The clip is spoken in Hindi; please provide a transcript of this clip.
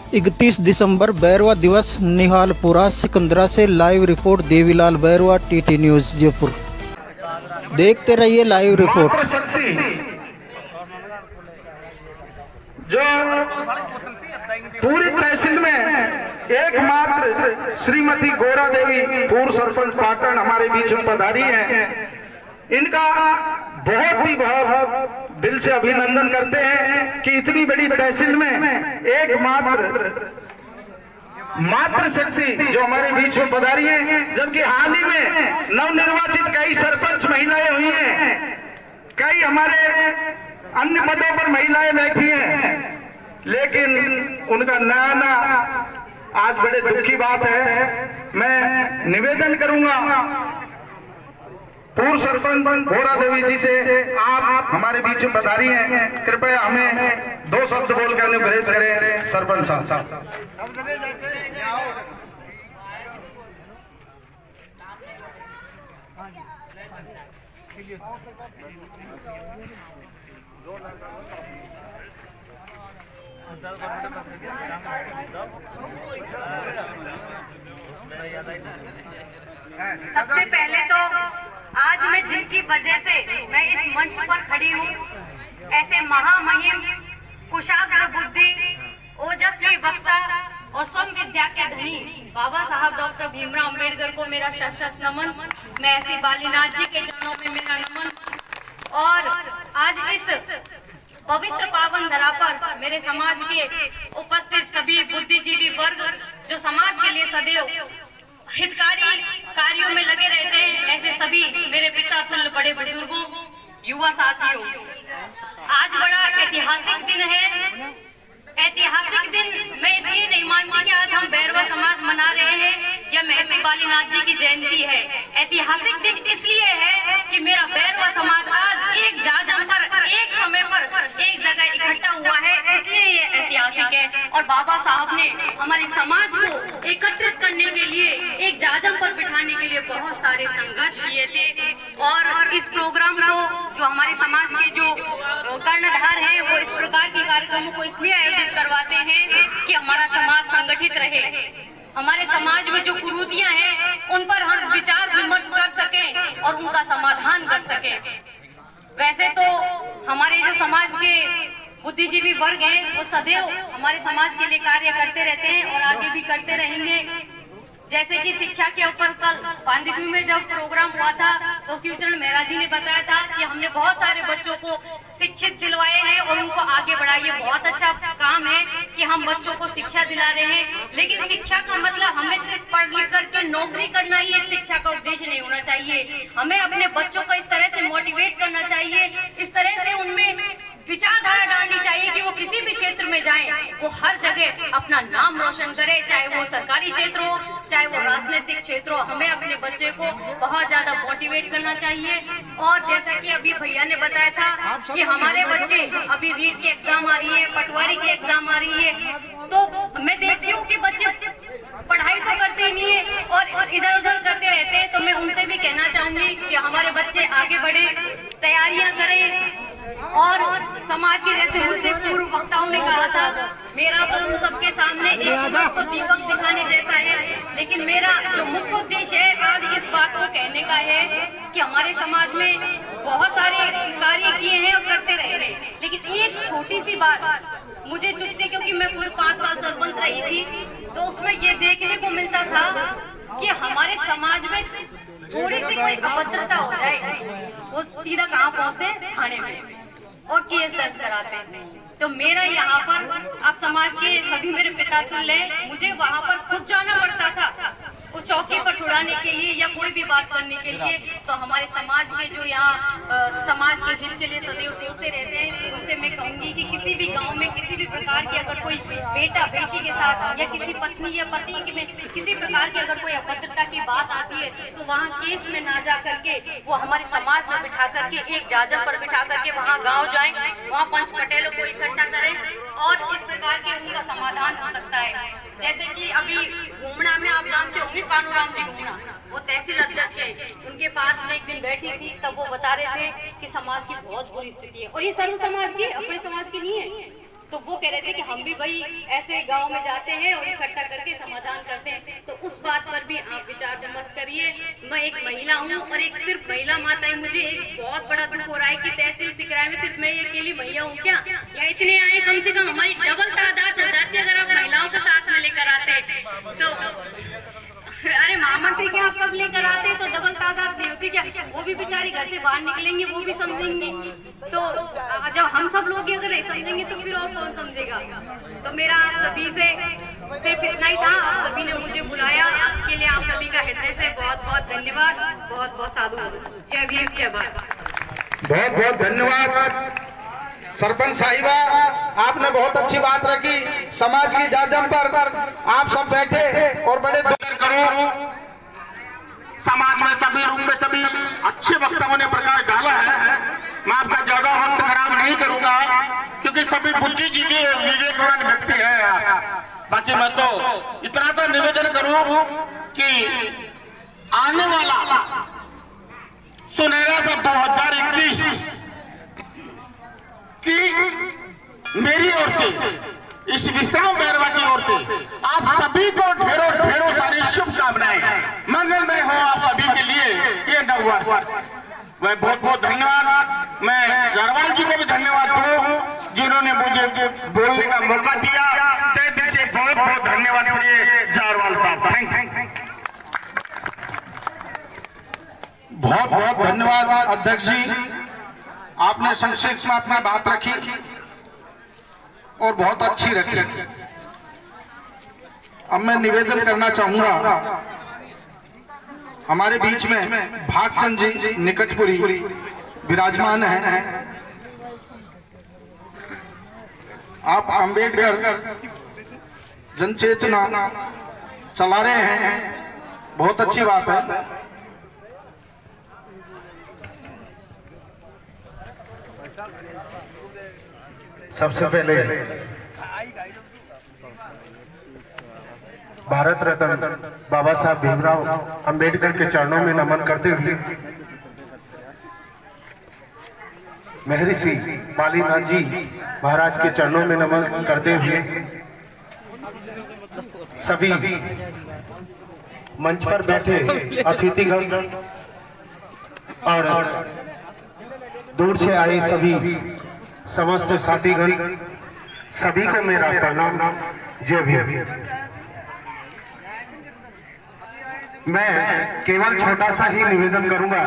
31 दिसंबर बैरवा दिवस निहालपुरा सिकंदरा से live report Devilal Bairwa TT news Jaipur. देखते रहिए लाइव रिपोर्ट। शक्ति जो पूरी तहसील में एकमात्र श्रीमती गौरा देवी पूर्व सरपंच पाटन हमारे बीच में पधारी हैं। इनका बहुत दिल से अभिनंदन करते हैं कि इतनी बड़ी तहसील में मात्र शक्ति जो हमारे बीच में पधारी है। जबकि हाल ही में नवनिर्वाचित कई सरपंच महिलाएं हुई हैं, कई हमारे अन्य पदों पर महिलाएं बैठी हैं, लेकिन उनका न आना आज बड़े दुख की बात है। मैं निवेदन करूंगा पूर्व सरपंच गौरा देवी जी से, आप हमारे बीच में पधारी हैं, कृपया हमें 2 शब्द बोलकर अनुग्रहित करें। सरपंच साहब। सबसे पहले तो आज मैं जिनकी वजह से मैं इस मंच पर खड़ी हूँ, ऐसे महामहिम कुशाग्र बुद्धि ओजस्वी वक्ता और स्वयं विद्या के धनी बाबा साहब डॉक्टर भीमराव अंबेडकर को मेरा शत नमन। मैं ऐसी बालीनाथ जी के चरणों में मेरा नमन। और आज इस पवित्र पावन धरा पर मेरे समाज के उपस्थित सभी बुद्धिजीवी वर्ग जो समाज के लिए सदैव हितकारी कार्यों में लगे रहते हैं, ऐसे सभी मेरे पिता तुल्य बड़े बुजुर्गों, युवा साथियों, आज बड़ा ऐतिहासिक दिन है। ऐतिहासिक दिन मैं इसलिए नहीं मानती कि आज हम बैरवा समाज मना रहे हैं या महर्षि बालीनाथ जी की जयंती है। ऐतिहासिक दिन इसलिए है कि मेरा बैरवा समाज आज एक जाजम पर एक समय पर एक जगह इकट्ठा हुआ है, इसलिए ये ऐतिहासिक है। और बाबा साहब ने हमारे समाज को एकत्रित करने के लिए, एक जाजम पर बिठाने के लिए बहुत सारे संघर्ष किए थे। और इस प्रोग्राम को जो हमारे समाज के जो कर्णधार हैं वो इस प्रकार के कार्यक्रमों को इसलिए आयोजित करवाते हैं कि हमारा समाज संगठित रहे, हमारे समाज में जो कुरीतियां हैं उन पर हम विचार विमर्श कर सकें और उनका समाधान कर सकें। वैसे तो हमारे जो समाज के बुद्धिजीवी वर्ग हैं वो सदैव हमारे समाज के लिए कार्य करते रहते हैं और आगे भी करते रहेंगे। जैसे कि शिक्षा के ऊपर कल बांदीकुई में जब प्रोग्राम हुआ था तो शिवचरण मेहरा जी ने बताया था कि हमने बहुत सारे बच्चों को शिक्षित दिलवाए हैं और उनको आगे बढ़ाइए। बहुत अच्छा काम है कि हम बच्चों को शिक्षा दिला रहे हैं, लेकिन शिक्षा का मतलब हमें सिर्फ पढ़ लिख करके नौकरी करना ही एक शिक्षा का उद्देश्य नहीं होना चाहिए। हमें अपने बच्चों को इस तरह से मोटिवेट करना चाहिए, इस तरह से उनमें विचारधारा डालनी चाहिए कि वो किसी भी क्षेत्र में जाएं, वो हर जगह अपना नाम रोशन करे, चाहे वो सरकारी क्षेत्र हो चाहे वो राजनीतिक क्षेत्र हो। हमें अपने बच्चे को बहुत ज्यादा मोटिवेट करना चाहिए। और जैसा कि अभी भैया ने बताया था कि हमारे बच्चे अभी रीट की एग्जाम आ रही है, पटवारी की एग्जाम आ रही है, तो मैं देखती हूँ कि बच्चे पढ़ाई तो करते ही नहीं है और इधर उधर करते रहते हैं। तो मैं उनसे भी कहना चाहूंगी कि हमारे बच्चे आगे बढ़े, तैयारियां करें। और समाज के जैसे मुझसे पूर्व वक्ताओं ने कहा था, मेरा तो उन सबके सामने एक सूरज को दीपक दिखाने जैसा है, लेकिन मेरा जो मुख्य उद्देश्य है आज इस बात को कहने का है कि हमारे समाज में बहुत सारे कार्य किए हैं और करते रह रहे हैं, लेकिन एक छोटी सी बात मुझे चुभती, क्योंकि मैं खुद 5 साल सरपंच रही थी, तो उसमें ये देखने को मिलता था कि हमारे समाज में थोड़ी सी कोई अभद्रता हो जाए वो सीधा कहाँ पहुँचते हैं, थाने में, और केस दर्ज कराते हैं। तो मेरा यहाँ पर आप समाज के सभी मेरे पिता तुल्य, मुझे वहाँ पर खुद जाना पड़ता था उस चौकी पर छुड़ाने के लिए या कोई भी बात करने के लिए। तो हमारे समाज के जो यहाँ समाज के हित के लिए सदैव सोचते रहते हैं, उनसे मैं कहूँगी कि किसी भी गांव में किसी भी प्रकार की अगर कोई बेटा बेटी के साथ या किसी पत्नी या पति में किसी प्रकार की अगर कोई अभद्रता की बात आती है तो वहाँ केस में ना जा करके वो हमारे समाज में बिठा करके एक जाजम पर बिठा करके वहाँ गाँव जाए, वहाँ पंच पटेलों को इकट्ठा करें और इस प्रकार के उनका समाधान हो सकता है। जैसे कि अभी घूमना में आप जानते होंगे कानूराम जी घूमना, वो तहसील अध्यक्ष है, उनके पास में एक दिन बैठी थी तब वो बता रहे थे कि समाज की बहुत बुरी स्थिति है, और ये सर्व समाज की, अपने समाज की नहीं है। तो वो कह रहे थे कि हम भी भाई ऐसे गांव में जाते हैं और इकट्ठा करके समाधान करते हैं। तो उस बात पर भी आप विचार विमर्श करिए। मैं एक महिला हूं और एक सिर्फ महिला माता है, मुझे एक बहुत बड़ा दुख हो रहा है कि तहसील सिकराय में सिर्फ मैं अकेली महिला हूं क्या, या इतने आए, कम से कम हमारी डबल तादाद हो जाती अगर आप महिलाओं को साथ में लेकर आते तो। अरे महामंत्री क्या आप सब लेकर आते तो डबल तादाद नहीं होती क्या? वो भी बेचारी घर से बाहर निकलेंगे, वो भी समझेंगे। तो जब हम सब लोग अगर नहीं समझेंगे तो फिर और कौन समझेगा? तो मेरा आप सभी से सिर्फ इतना ही था। आप सभी ने मुझे बुलाया, उसके लिए आप सभी का हृदय से बहुत बहुत धन्यवाद, बहुत बहुत साधु। जय भीम, जय भारत। बहुत बहुत धन्यवाद सरपंच साहिबा, आपने बहुत अच्छी बात रखी। समाज की जाजम पर आप सब बैठे और बड़े दुख करो। समाज में सभी रूप में सभी अच्छे वक्ताओं ने प्रकाश डाला है। मैं आपका ज्यादा वक्त खराब नहीं करूंगा क्योंकि सभी बुद्धिजीवी और विवेकवान व्यक्ति हैं। बाकी मैं तो इतना सा निवेदन करूं कि आने वाला सुनहरा सा 2021 की मेरी ओर से, इस विश्राम बैरवा की ओर से आप सभी को ढेरों ढेरों सारी शुभकामनाएं, मंगलमय हो आप सभी के लिए ये नववर्ष। मैं बहुत बहुत धन्यवाद, मैं जारवाल जी को भी धन्यवाद दूं जिन्होंने मुझे बोलने का मौका दिया। तहे दिल से बहुत बहुत धन्यवाद प्रिय जारवाल साहब, थैंक यू। बहुत बहुत धन्यवाद अध्यक्ष जी, आपने संक्षिप्त में अपनी बात रखी और बहुत अच्छी रखी। अब मैं निवेदन करना चाहूंगा, हमारे बीच में भागचंद जी निकटपुरी विराजमान हैं। आप अंबेडकर जनचेतना चला रहे हैं, बहुत अच्छी बात है। सबसे पहले भारत रत्न बाबा साहब भीमराव अंबेडकर के चरणों में नमन करते हुए महर्षि बालीनाथ जी महाराज के चरणों में नमन करते हुए सभी मंच पर बैठे अतिथिगण और दूर से आए सभी समस्त साथीगण, सभी को मेरा प्रणाम, जय भीम। मैं केवल छोटा सा ही निवेदन करूंगा।